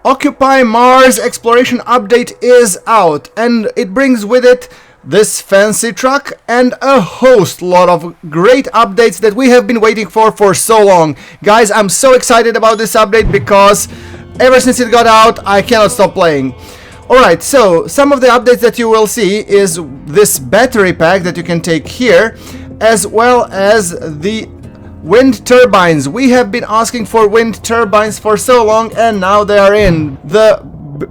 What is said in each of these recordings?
Occupy Mars exploration update is out, and it brings with it this fancy truck and a lot of great updates that we have been waiting for so long. Guys, I'm so excited about this update because ever since it got out, I cannot stop playing. Alright, so some of the updates that you will see is this battery pack that you can take here, as well as the wind turbines. We have been asking for wind turbines for so long, and now they are in. The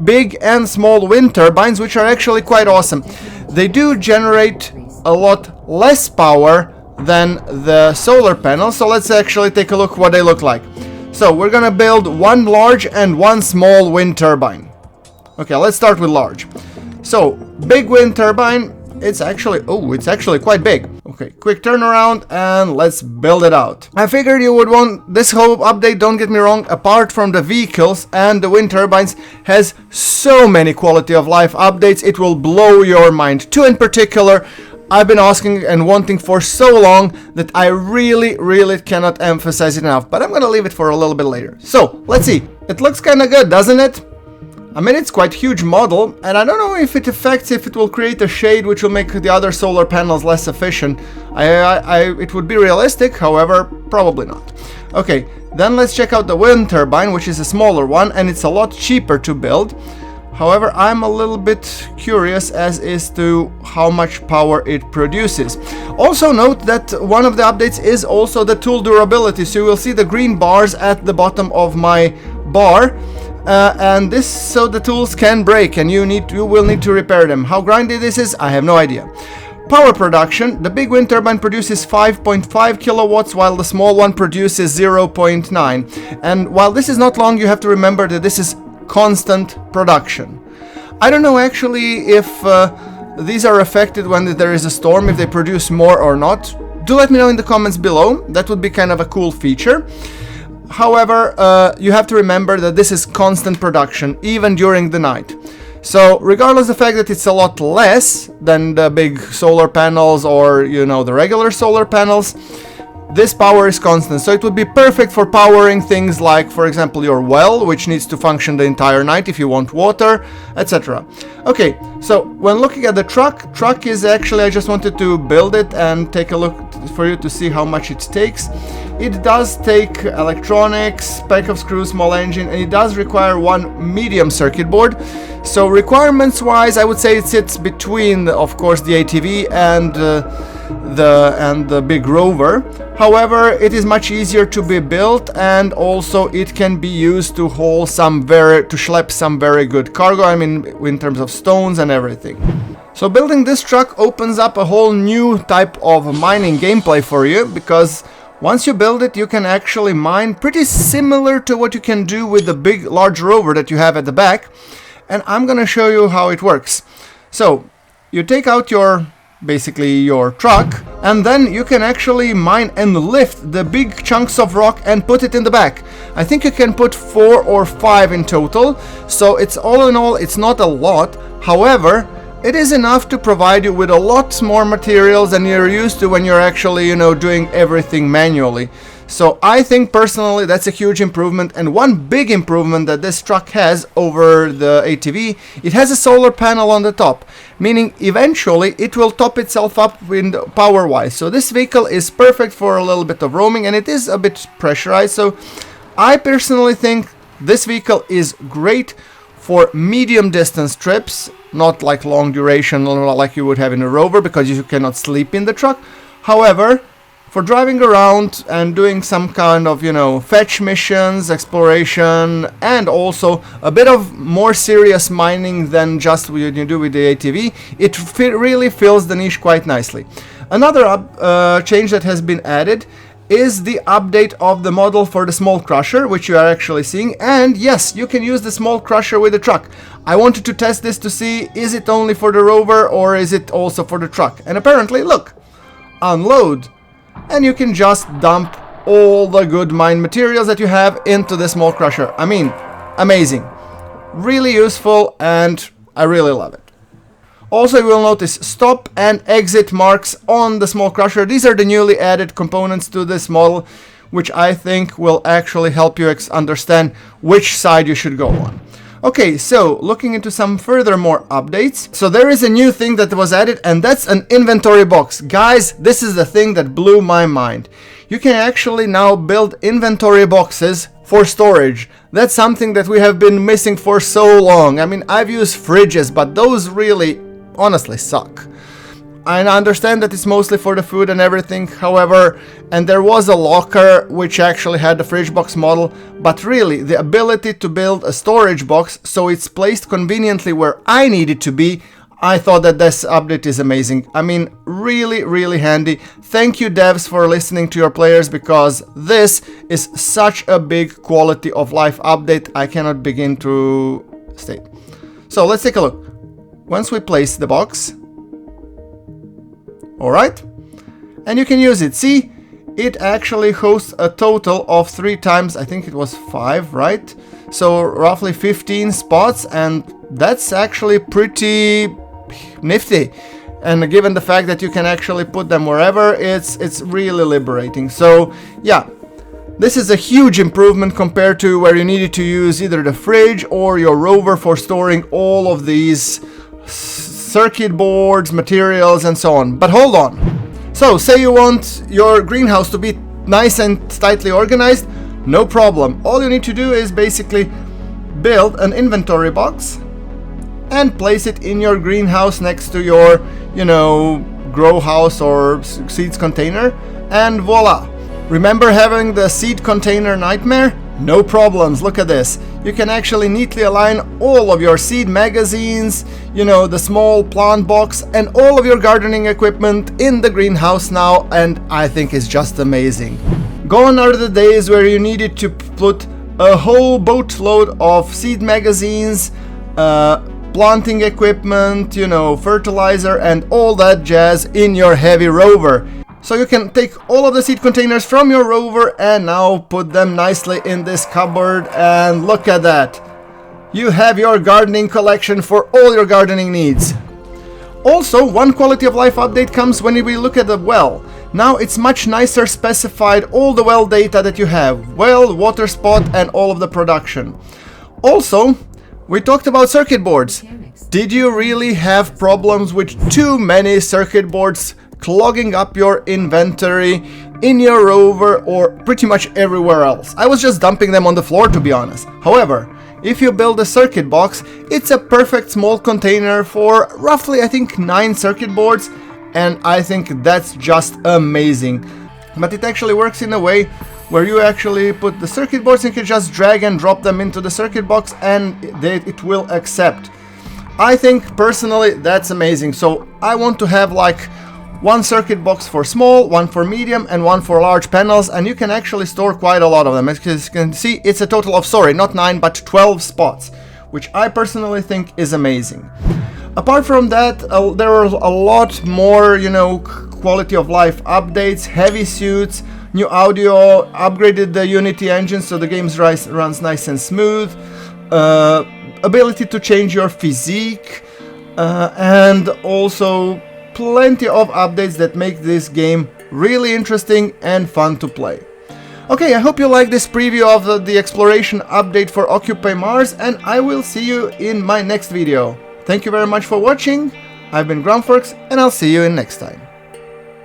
big and small wind turbines, which are actually quite awesome. They do generate a lot less power than the solar panels, so let's actually take a look what they look like. So we're gonna build one large and one small wind turbine. Okay, let's start with large. So, big wind turbine, it's actually quite big. Okay, quick turnaround and let's build it out. I figured you would want this whole update, don't get me wrong, apart from the vehicles and the wind turbines, has so many quality of life updates, it will blow your mind. Two in particular, I've been asking and wanting for so long that I really cannot emphasize it enough, but I'm gonna leave it for a little bit later. So, let's see. It looks kinda good, doesn't it? I mean, it's quite huge model, and I don't know if it will create a shade which will make the other solar panels less efficient. It would be realistic, however, probably not. Okay, then let's check out the wind turbine, which is a smaller one, and it's a lot cheaper to build. However, I'm a little bit curious as to how much power it produces. Also note that one of the updates is also the tool durability, so you will see the green bars at the bottom of my bar. And this so the tools can break and you will need to repair them. How grindy this is, I have no idea. Power production, the big wind turbine produces 5.5 kilowatts while the small one produces 0.9. And while this is not long, you have to remember that this is constant production. I don't know actually if these are affected when there is a storm, if they produce more or not. Do let me know in the comments below, that would be kind of a cool feature. However, you have to remember that this is constant production, even during the night. So, regardless of the fact that it's a lot less than the big solar panels or, you know, the regular solar panels, this power is constant. So it would be perfect for powering things like, for example, your well, which needs to function the entire night if you want water, etc. Okay, so when looking at the truck is actually, I just wanted to build it and take a look for you to see how much it takes. It does take electronics, pack of screws, small engine, and it does require one medium circuit board. So requirements wise, I would say it sits between, of course, the ATV and the big rover. However, it is much easier to be built, and also it can be used to haul to schlep some very good cargo, I mean in terms of stones and everything. So building this truck opens up a whole new type of mining gameplay for you, because once you build it, you can actually mine pretty similar to what you can do with the big large rover that you have at the back, and I'm gonna show you how it works. So you take out basically your truck, and then you can actually mine and lift the big chunks of rock and put it in the back. I think you can put 4 or 5 in total, so it's all in all, it's not a lot. However, it is enough to provide you with a lot more materials than you're used to when you're actually, you know, doing everything manually. So I think personally that's a huge improvement, and one big improvement that this truck has over the ATV, it has a solar panel on the top, meaning eventually it will top itself up in power wise. So this vehicle is perfect for a little bit of roaming, and it is a bit pressurized, so I personally think this vehicle is great for medium distance trips, not like long duration like you would have in a rover, because you cannot sleep in the truck. However, for driving around and doing some kind of, you know, fetch missions, exploration, and also a bit of more serious mining than just what you do with the ATV, it really fills the niche quite nicely. Another change that has been added is the update of the model for the small crusher, which you are actually seeing. And yes, you can use the small crusher with the truck. I wanted to test this to see, is it only for the rover or is it also for the truck? And apparently, look, unload. And you can just dump all the good mine materials that you have into the small crusher. I mean, amazing. Really useful, and I really love it. Also, you will notice stop and exit marks on the small crusher. These are the newly added components to this model, which I think will actually help you understand which side you should go on. Okay, so looking into some furthermore updates. So there is a new thing that was added, and that's an inventory box. Guys, this is the thing that blew my mind. You can actually now build inventory boxes for storage. That's something that we have been missing for so long. I mean, I've used fridges, but those really, honestly, suck. I understand that it's mostly for the food and everything, however, and there was a locker which actually had the fridge box model, but really the ability to build a storage box so it's placed conveniently where I need it to be, I thought that this update is amazing. I mean, really handy. Thank you devs for listening to your players, because this is such a big quality of life update I cannot begin to state. So let's take a look. Once we place the box, alright, and you can use it. See, it actually hosts a total of 3 times, I think it was 5, right? So roughly 15 spots, and that's actually pretty nifty. And given the fact that you can actually put them wherever, it's really liberating. So yeah, this is a huge improvement compared to where you needed to use either the fridge or your rover for storing all of these circuit boards, materials, and so on. But hold on. So say you want your greenhouse to be nice and tightly organized, no problem. All you need to do is basically build an inventory box and place it in your greenhouse next to your, you know, grow house or seeds container, and voila. Remember having the seed container nightmare? No problems, look at this. You can actually neatly align all of your seed magazines, you know, the small plant box, and all of your gardening equipment in the greenhouse now, and I think it's just amazing. Gone are the days where you needed to put a whole boatload of seed magazines, planting equipment, you know, fertilizer and all that jazz in your heavy rover. So you can take all of the seed containers from your rover and now put them nicely in this cupboard, and look at that. You have your gardening collection for all your gardening needs. Also, one quality of life update comes when we look at the well. Now it's much nicer specified all the well data that you have. Well, water spot, and all of the production. Also, we talked about circuit boards. Did you really have problems with too many circuit boards clogging up your inventory in your rover or pretty much everywhere else? I was just dumping them on the floor, to be honest. However, if you build a circuit box, it's a perfect small container for roughly, I think, 9 circuit boards, and I think that's just amazing. But it actually works in a way where you actually put the circuit boards and you can just drag and drop them into the circuit box, and it will accept. I think personally that's amazing. So I want to have like one circuit box for small, one for medium, and one for large panels, and you can actually store quite a lot of them. As you can see, it's a total of, sorry, not 9 but 12 spots, which I personally think is amazing. Apart from that, there are a lot more, you know, quality of life updates, heavy suits, new audio, upgraded the Unity engine so the game runs nice and smooth, ability to change your physique, and also plenty of updates that make this game really interesting and fun to play. Okay, I hope you like this preview of the exploration update for Occupy Mars, and I will see you in my next video. Thank you very much for watching. I've been GrunfWorks, and I'll see you in next time.